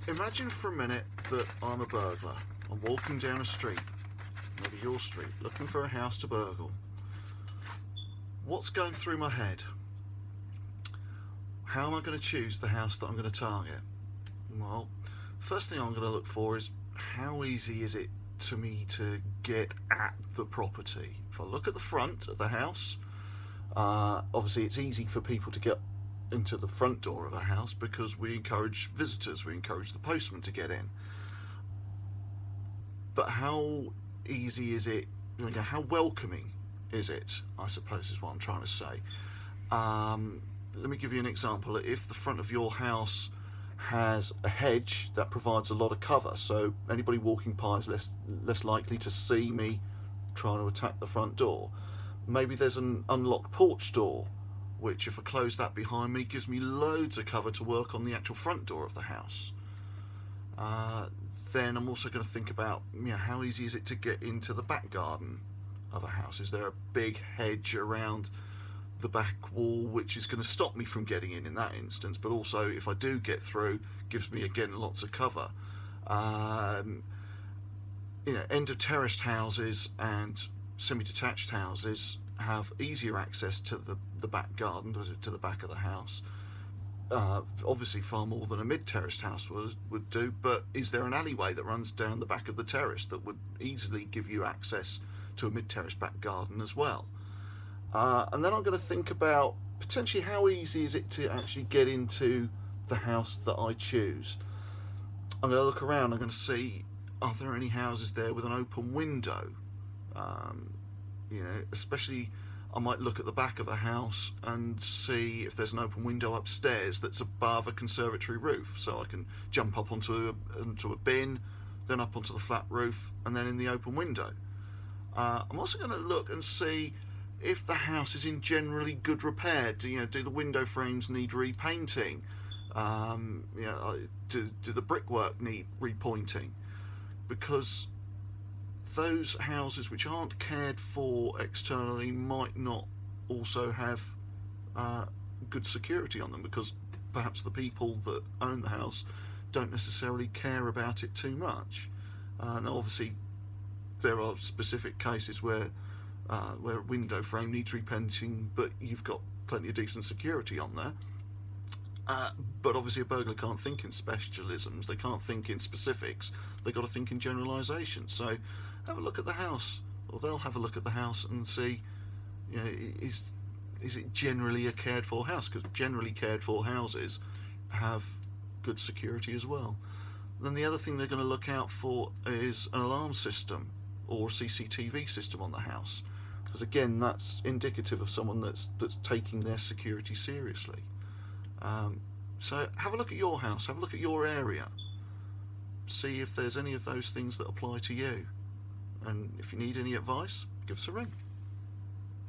Imagine for a minute that I'm a burglar. I'm walking down a street, maybe your street, looking for a house to burgle. What's going through my head? How am I going to choose the house that I'm going to target? Well, first thing I'm going to look for is how easy is it to me to get at the property. If I look at the front of the house, obviously it's easy for people to get into the front door of a house because we encourage visitors, we encourage the postman to get in. But how easy is it, how welcoming is it, I suppose is what I'm trying to say. Let me give you an example. If the front of your house has a hedge that provides a lot of cover, so anybody walking by is less likely to see me trying to attack the front door. Maybe there's an unlocked porch door, which if I close that behind me gives me loads of cover to work on the actual front door of the house. Then I'm also going to think about how easy is it to get into the back garden of a house. Is there a big hedge around the back wall which is going to stop me from getting in that instance, but also if I do get through, gives me again lots of cover. End of terraced houses and semi-detached houses have easier access to the back garden, to the back of the house. Obviously far more than a mid-terraced house would do, but is there an alleyway that runs down the back of the terrace that would easily give you access to a mid-terrace back garden as well? And then I'm going to think about potentially how easy is it to actually get into the house that I choose. I'm going to look around, I'm going to see, are there any houses there with an open window? Especially I might look at the back of a house and see if there's an open window upstairs that's above a conservatory roof, so I can jump up onto a bin, then up onto the flat roof, and then in the open window. I'm also going to look and see if the house is in generally good repair. Do the window frames need repainting? Do the brickwork need repointing? Because those houses which aren't cared for externally might not also have good security on them, because perhaps the people that own the house don't necessarily care about it too much. Now obviously there are specific cases where a window frame needs repainting but you've got plenty of decent security on there. But obviously a burglar can't think in specialisms, they can't think in specifics, they've got to think in generalisations. So have a look at the house, or they'll have a look at the house and see, is it generally a cared for house? Because generally cared for houses have good security as well. Then the other thing they're going to look out for is an alarm system or a CCTV system on the house, because again that's indicative of someone that's taking their security seriously. So have a look at your house, have a look at your area, see if there's any of those things that apply to you, and if you need any advice, give us a ring.